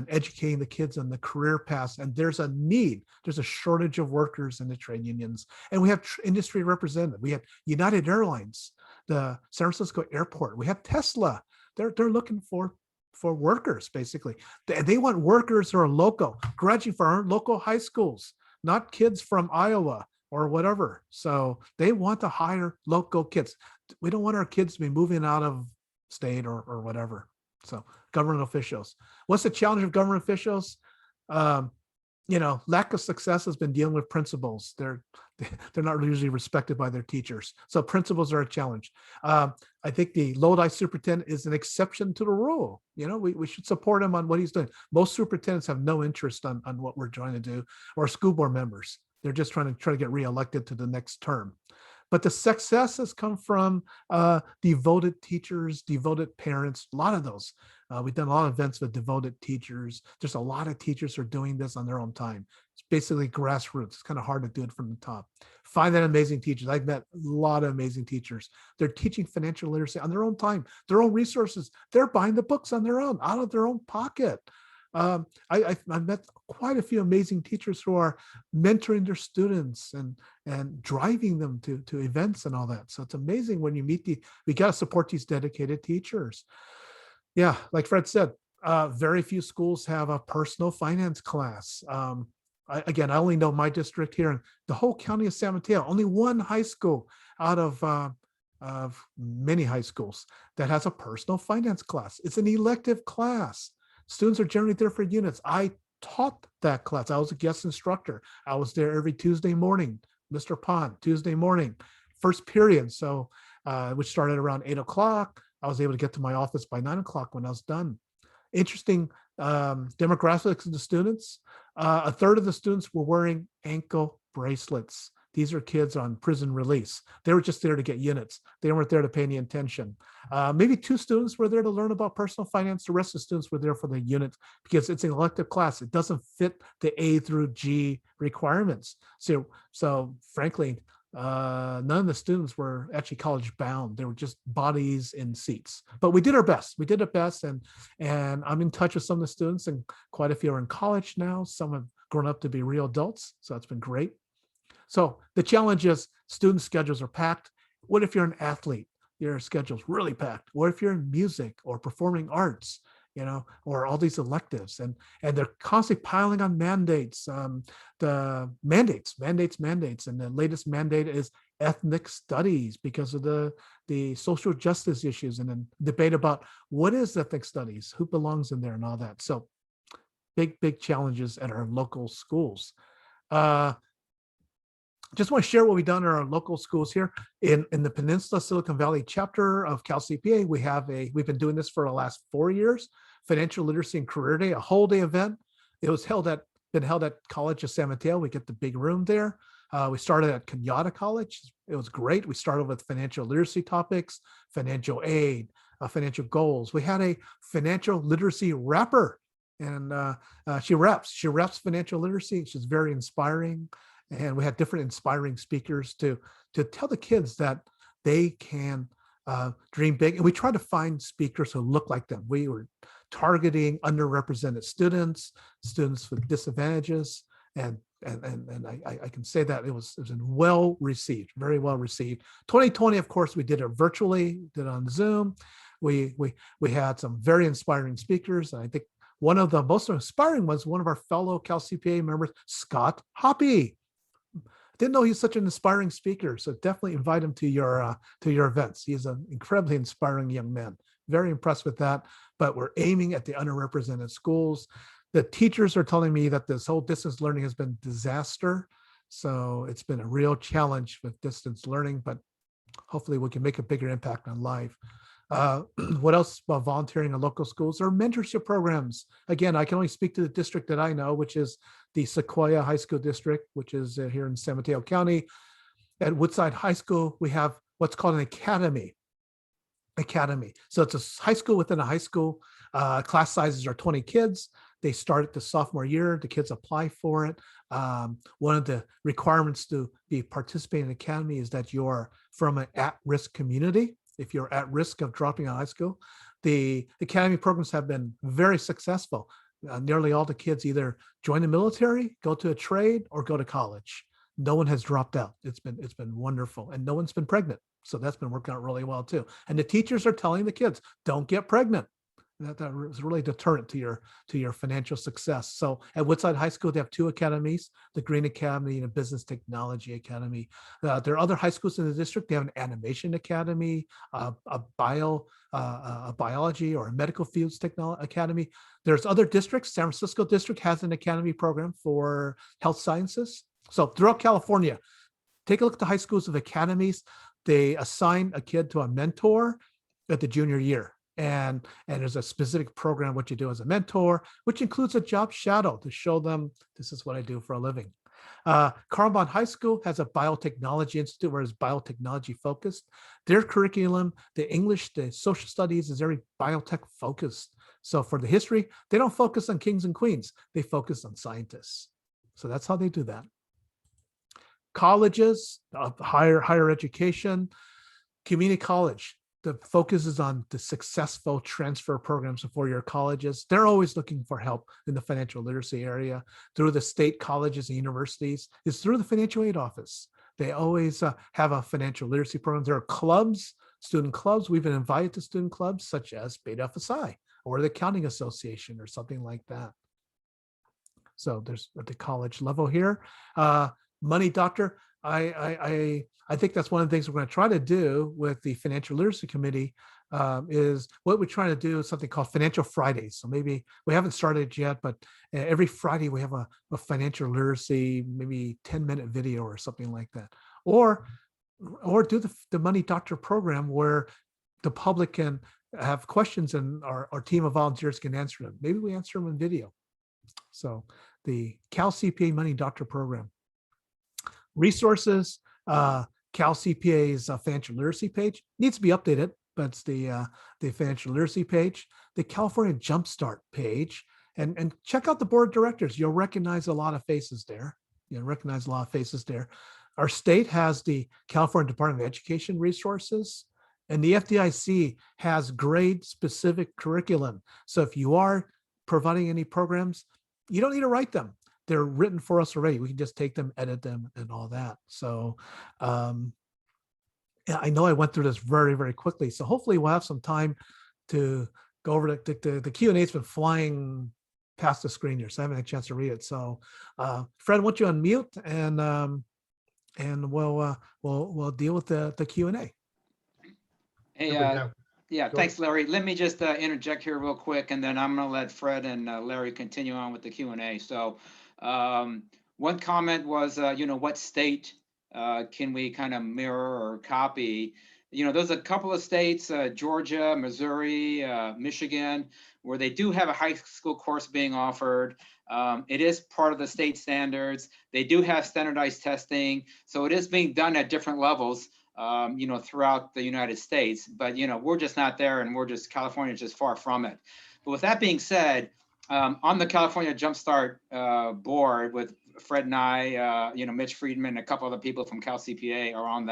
educating the kids on the career paths. And there's a need. There's a shortage of workers in the trade unions. And we have industry representative. We have United Airlines, the San Francisco airport. We have Tesla. They're looking for workers, basically. They want workers who are local, graduating from our local high schools, not kids from Iowa or whatever. So they want to hire local kids. We don't want our kids to be moving out of state or whatever. So government officials. What's the challenge of government officials? Lack of success has been dealing with principals. They're not usually respected by their teachers. So principals are a challenge. I think the Lodi superintendent is an exception to the rule. We should support him on what he's doing. Most superintendents have no interest on what we're trying to do, or school board members. They're just trying to get reelected to the next term. But the success has come from devoted teachers, devoted parents, a lot of those. We've done a lot of events with devoted teachers. There's a lot of teachers who are doing this on their own time. It's basically grassroots. It's kind of hard to do it from the top. Find that amazing teachers. I've met a lot of amazing teachers. They're teaching financial literacy on their own time, their own resources. They're buying the books on their own, out of their own pocket. I've met quite a few amazing teachers who are mentoring their students and driving them to events and all that. So it's amazing when you meet we got to support these dedicated teachers. Yeah, like Fred said, very few schools have a personal finance class. I only know my district here in the whole county of San Mateo, only one high school out of many high schools that has a personal finance class. It's an elective class. Students are generally there for units. I taught that class. I was a guest instructor. I was there every Tuesday morning, Mr. Pond, Tuesday morning, first period. So which started around 8 o'clock. I was able to get to my office by 9 o'clock when I was done. Interesting demographics of the students. A third of the students were wearing ankle bracelets. These are kids on prison release. They were just there to get units. They weren't there to pay any attention. Maybe 2 students were there to learn about personal finance. The rest of the students were there for the units because it's an elective class. It doesn't fit the A through G requirements. So frankly, none of the students were actually college bound. They were just bodies in seats. But we did our best. We did our best, and I'm in touch with some of the students, and quite a few are in college now. Some have grown up to be real adults. So that's been great. So the challenge is student schedules are packed. What if you're an athlete? Your schedule's really packed. What if you're in music or performing arts, or all these electives, and they're constantly piling on mandates. The mandates. And the latest mandate is ethnic studies because of the social justice issues, and then debate about what is ethnic studies, who belongs in there, and all that. So big challenges at our local schools. Just want to share what we've done in our local schools here in the Peninsula Silicon Valley chapter of CalCPA. We've been doing this for the last 4 years, Financial Literacy and Career Day, a whole day event. It was been held at College of San Mateo. We get the big room there. We started at Kenyatta College. It was great. We started with financial literacy topics, financial aid, financial goals. We had a financial literacy rapper, and she raps financial literacy. She's very inspiring. And we had different inspiring speakers to tell the kids that they can dream big. And we tried to find speakers who look like them. We were targeting underrepresented students with disadvantages. And I can say that it was well received, very well received. 2020, of course, we did it virtually, did it on Zoom. We had some very inspiring speakers. And I think one of the most inspiring was one of our fellow CalCPA members, Scott Hoppy. Didn't know he's such an inspiring speaker, so definitely invite him to your events. He's an incredibly inspiring young man. Very impressed with that. But we're aiming at the underrepresented schools. The teachers are telling me that this whole distance learning has been a disaster. So it's been a real challenge with distance learning, but hopefully we can make a bigger impact on life. What else about volunteering in local schools? There are mentorship programs. Again, I can only speak to the district that I know, which is the Sequoia High School District, which is here in San Mateo County. At Woodside High School, we have what's called an academy. academy. So it's a high school within a high school. Class sizes are 20 kids. They start at the sophomore year. The kids apply for it. One of the requirements to be participating in the academy is that you're from an at-risk community. If you're at risk of dropping out of high school, the academy programs have been very successful. Nearly all the kids either join the military, go to a trade, or go to college. No one has dropped out. It's been wonderful, and no one's been pregnant. So that's been working out really well too. And the teachers are telling the kids, don't get pregnant. That is really deterrent to your financial success. So at Woodside High School, they have 2 academies, the Green Academy and a Business Technology Academy. There are other high schools in the district. They have an animation academy, a biology or a medical fields technology academy. There's other districts. San Francisco district has an academy program for health sciences. So throughout California, take a look at the high schools of academies. They assign a kid to a mentor at the junior year. And there's a specific program what you do as a mentor, which includes a job shadow to show them this is what I do for a living. Carlbahn High School has a biotechnology institute where it's biotechnology focused. Their curriculum, the English, the social studies is very biotech focused. So for the history, they don't focus on kings and queens. They focus on scientists. So that's how they do that. Colleges, higher education, community college. The focus is on the successful transfer programs of four-year colleges. They're always looking for help in the financial literacy area through the state colleges and universities. It's through the financial aid office. They always have a financial literacy program. There are clubs, student clubs. We've been invited to student clubs such as Beta FSI or the Accounting Association or something like that. So there's at the college level here. Money Doctor, I think that's one of the things we're going to try to do with the Financial Literacy Committee is what we're trying to do is something called Financial Fridays. So maybe we haven't started yet, but every Friday we have a financial literacy, maybe 10-minute video or something like that. Or do the Money Doctor program where the public can have questions and our team of volunteers can answer them. Maybe we answer them in video. So the CalCPA Money Doctor program. Resources, CalCPA's financial literacy page needs to be updated, but it's the financial literacy page, the California Jumpstart page, and check out the board of directors. You'll recognize a lot of faces there. Our state has the California Department of Education resources, and the FDIC has grade-specific curriculum. So if you are providing any programs, you don't need to write them. They're written for us already. We can just take them, edit them, and all that. So yeah, I know I went through this very, very quickly. So hopefully we'll have some time to go over the Q&A. Has been flying past the screen here, so I haven't had a chance to read it. So Fred, why don't you unmute and we'll deal with the Q&A. Hey, yeah, thanks, Larry. Let me just interject here real quick, and then I'm going to let Fred and Larry continue on with the Q&A. So one comment was, what state can we kind of mirror or copy? There's a couple of states, Georgia, Missouri, Michigan, where they do have a high school course being offered. It is part of the state standards. They do have standardized testing. So it is being done at different levels, throughout the United States. But, we're just not there, and California is just far from it. But with that being said, on the California Jumpstart board with Fred and I, Mitch Friedman, and a couple other people from CalCPA are on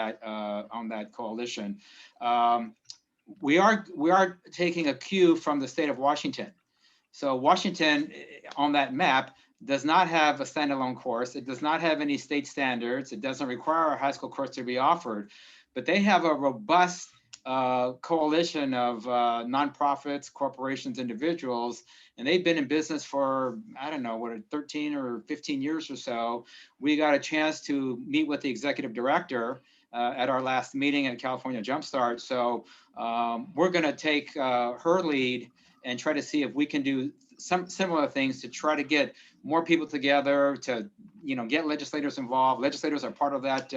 that coalition. We are taking a cue from the state of Washington. So Washington on that map does not have a standalone course. It does not have any state standards. It doesn't require a high school course to be offered, but they have a robust coalition of nonprofits, corporations, individuals, and they've been in business for, 13 or 15 years or so. We got a chance to meet with the executive director at our last meeting at California Jumpstart. So we're going to take her lead and try to see if we can do some similar things to try to get more people together, to get legislators involved. Legislators are part of that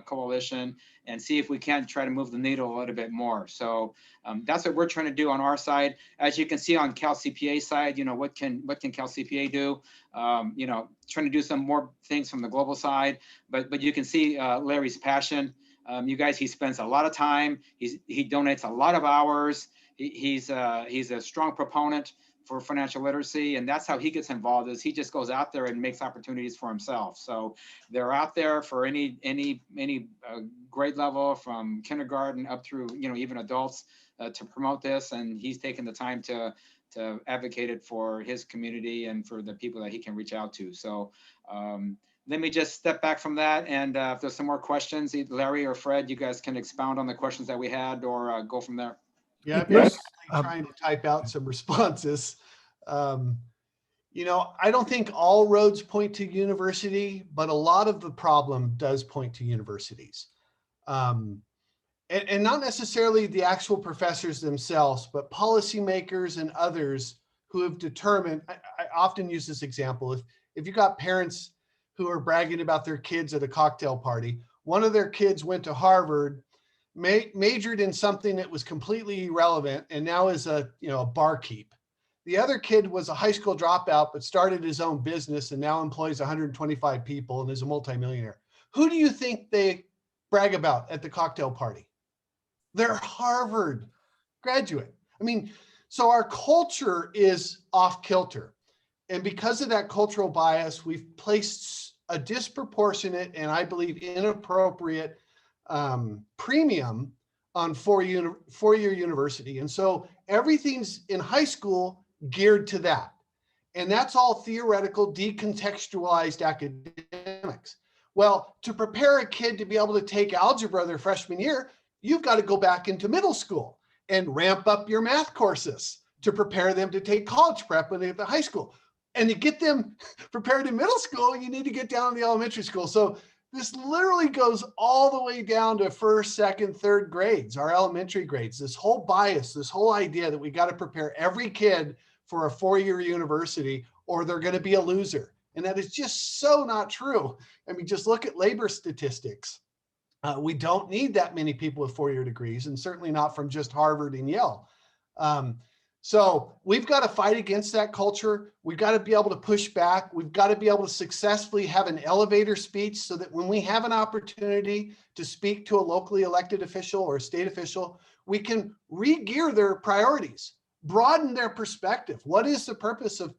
coalition, and see if we can try to move the needle a little bit more. So that's what we're trying to do on our side. As you can see on CalCPA side, what can CalCPA do? Trying to do some more things from the global side, but you can see Larry's passion You guys, he spends a lot of time. He donates a lot of hours. He's a strong proponent for financial literacy, and that's how he gets involved. Is he just goes out there and makes opportunities for himself. So they're out there for any grade level, from kindergarten up through even adults, to promote this, and he's taken the time to advocate it for his community and for the people that he can reach out to. So let me just step back from that, and if there's some more questions, Larry or Fred, you guys can expound on the questions that we had, or go from there. Yeah, I'm Bruce, actually trying to type out some responses. I don't think all roads point to university, but a lot of the problem does point to universities. And not necessarily the actual professors themselves, but policymakers and others who have determined. I often use this example. If you got parents who are bragging about their kids at a cocktail party, one of their kids went to Harvard, majored in something that was completely irrelevant, and now is a barkeep. The other kid was a high school dropout, but started his own business and now employs 125 people and is a multimillionaire. Who do you think they brag about at the cocktail party? They're Harvard graduate. So our culture is off kilter. And because of that cultural bias, we've placed a disproportionate and I believe inappropriate premium on four-year university. And so everything's in high school geared to that. And that's all theoretical, decontextualized academics. Well, to prepare a kid to be able to take algebra their freshman year, you've got to go back into middle school and ramp up your math courses to prepare them to take college prep when they get to high school. And to get them prepared in middle school, you need to get down to the elementary school. So this literally goes all the way down to first, second, third grades, our elementary grades. This whole bias, this whole idea that we got to prepare every kid for a four-year university or they're going to be a loser. And that is just so not true. Just look at labor statistics. We don't need that many people with four-year degrees, and certainly not from just Harvard and Yale. So we've got to fight against that culture. We've got to be able to push back. We've got to be able to successfully have an elevator speech so that when we have an opportunity to speak to a locally elected official or a state official, we can re-gear their priorities, broaden their perspective. What is the purpose of,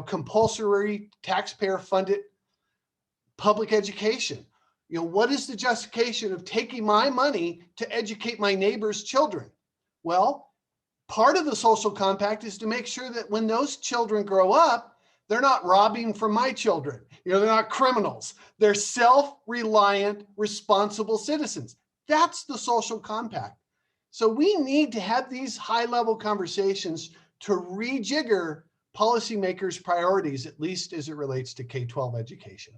compulsory taxpayer-funded public education? What is the justification of taking my money to educate my neighbor's children? Well, part of the social compact is to make sure that when those children grow up, they're not robbing from my children. They're not criminals. They're self-reliant, responsible citizens. That's the social compact. So we need to have these high-level conversations to rejigger policymakers' priorities, at least as it relates to K-12 education.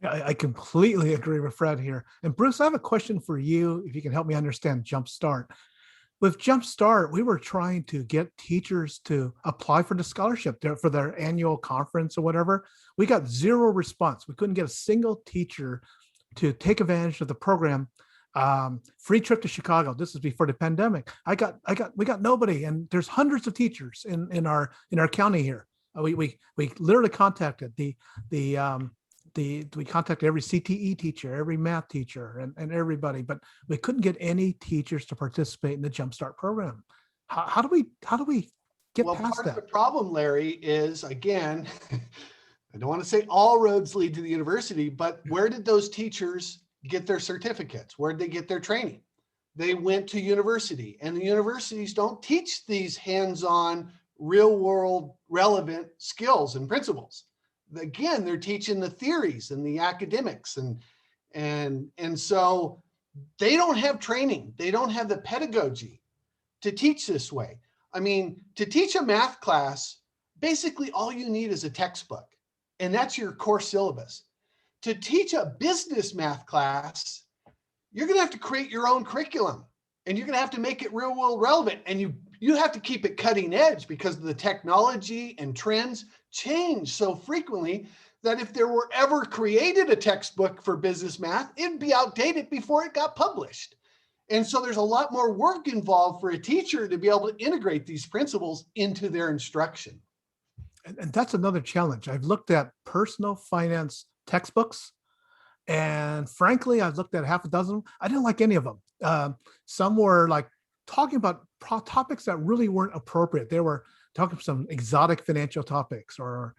I completely agree with Fred here. And Bruce, I have a question for you, if you can help me understand Jumpstart. With Jumpstart, we were trying to get teachers to apply for the scholarship for their annual conference or whatever. We got zero response. We couldn't get a single teacher to take advantage of the program. Free trip to Chicago. This is before the pandemic. We got nobody, and there's hundreds of teachers in our county here. We literally contacted we contacted every CTE teacher, every math teacher, and everybody, but we couldn't get any teachers to participate in the Jumpstart program. How do we get past that? Part of the problem, Larry, is, again, I don't want to say all roads lead to the university, but where did those teachers get their certificates? Where did they get their training? They went to university, and the universities don't teach these hands-on, real-world relevant skills and principles. Again, they're teaching the theories and the academics, and so they don't have training. They don't have the pedagogy to teach this way. To teach a math class, basically all you need is a textbook, and that's your core syllabus. To teach a business math class, you're going to have to create your own curriculum, and you're going to have to make it real world relevant, and you have to keep it cutting edge because the technology and trends change so frequently that if there were ever created a textbook for business math, it'd be outdated before it got published. And so there's a lot more work involved for a teacher to be able to integrate these principles into their instruction. And that's another challenge. I've looked at personal finance textbooks, And frankly, I've looked at half a dozen. I didn't like any of them. Some were like talking about topics that really weren't appropriate. They were talking some exotic financial topics or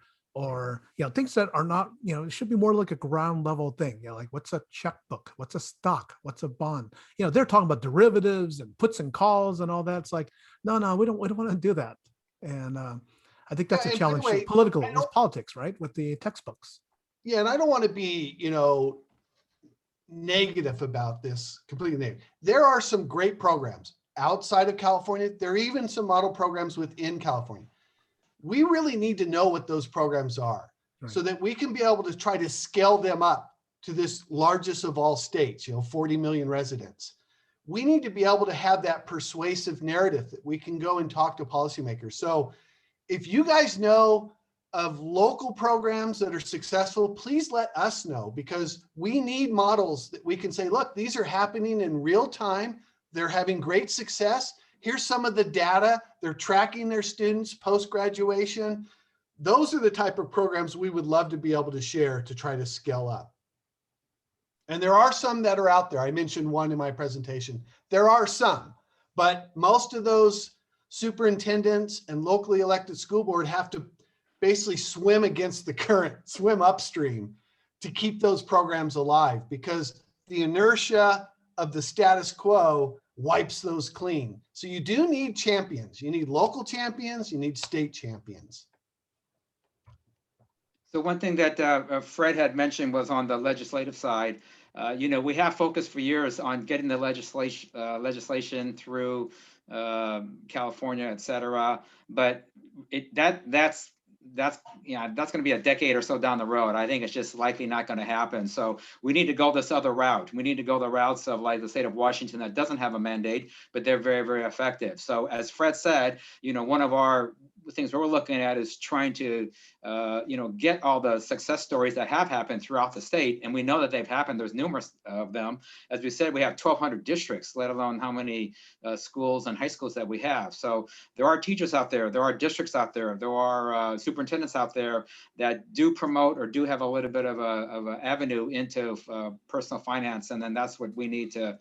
things that are not, it should be more like a ground level thing. Like what's a checkbook? What's a stock? What's a bond? They're talking about derivatives and puts and calls and all that. It's like, no, we don't want to do that. And I think that's a And by the challenge. way, It's politics, right? With the textbooks. Yeah, and I don't want to be, negative about this, completely negative. There are some great programs outside of California. There are even some model programs within California. We really need to know what those programs are, right, so that we can be able to try to scale them up to this largest of all states, 40 million residents. We need to be able to have that persuasive narrative that we can go and talk to policymakers. So if you guys know of local programs that are successful, please let us know, because we need models that we can say, look, these are happening in real time. They're having great success. Here's some of the data. They're tracking their students post-graduation. Those are the type of programs we would love to be able to share to try to scale up. And there are some that are out there. I mentioned one in my presentation. There are some, but most of those superintendents and locally elected school board have to basically swim against the current, swim upstream to keep those programs alive, because the inertia of the status quo wipes those clean. So you do need champions. You need local champions, you need state champions. So one thing that Fred had mentioned was on the legislative side. We have focused for years on getting the legislation through California, et cetera, but that's going to be a decade or so down the road. I think it's just likely not going to happen. So we need to go this other route. We need to go the routes of like the state of Washington that doesn't have a mandate, but they're very, very effective. So as Fred said, one of our things we're looking at is trying to, get all the success stories that have happened throughout the state. And we know that they've happened. There's numerous of them. As we said, we have 1,200 districts, let alone how many schools and high schools that we have. So there are teachers out there. There are districts out there. There are superintendents out there that do promote or do have a little bit of an avenue into personal finance. And then that's what we need to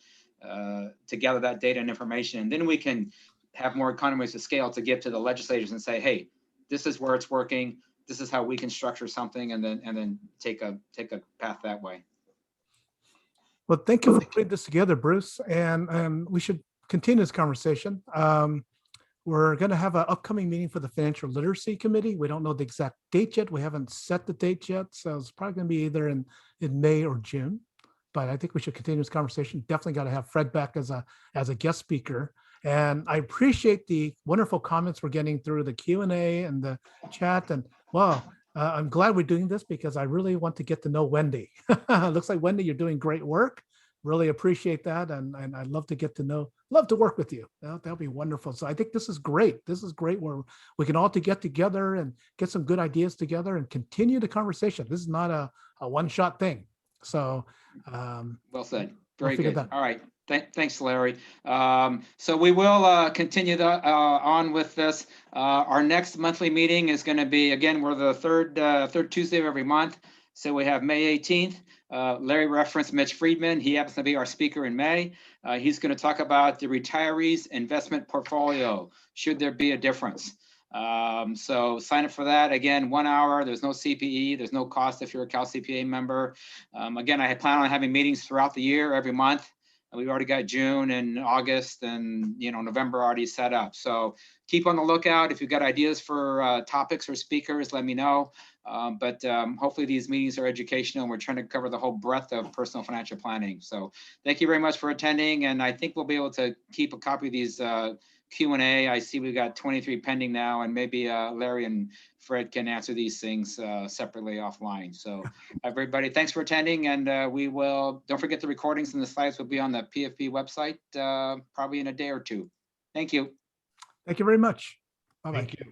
gather that data and information. And then we can have more economies of scale to give to the legislators and say, hey, this is where it's working. This is how we can structure something, and then take a path that way. Well, thank you for putting this together, Bruce. And we should continue this conversation. We're going to have an upcoming meeting for the Financial Literacy Committee. We don't know the exact date yet. We haven't set the date yet. So it's probably going to be either in May or June. But I think we should continue this conversation. Definitely got to have Fred back as a guest speaker. And I appreciate the wonderful comments we're getting through the Q&A and the chat. And wow, I'm glad we're doing this, because I really want to get to know Wendy. Looks like, Wendy, you're doing great work. Really appreciate that. And I'd love to love to work with you. That'll be wonderful. So I think this is great. This is great, where we can all get together and get some good ideas together and continue the conversation. This is not a one-shot thing. So well said. Very good. That. All right. Thanks, Larry. So we will continue on with this. Our next monthly meeting is going to be, again, we're the third Tuesday of every month. So we have May 18th. Larry referenced Mitch Friedman. He happens to be our speaker in May. He's going to talk about the retirees' investment portfolio. Should there be a difference? So sign up for that. Again, 1 hour. There's no CPE. There's no cost if you're a CalCPA member. Again, I plan on having meetings throughout the year, every month. We've already got June and August and November already set up. So keep on the lookout. If you've got ideas for topics or speakers, let me know. But hopefully these meetings are educational, and we're trying to cover the whole breadth of personal financial planning. So thank you very much for attending. And I think we'll be able to keep a copy of these Q&A. I see we've got 23 pending now, and maybe Larry and Fred can answer these things separately offline. So everybody, thanks for attending, and we will, don't forget the recordings and the slides will be on the PFP website probably in a day or two. Thank you. Thank you very much. Bye-bye. Thank you.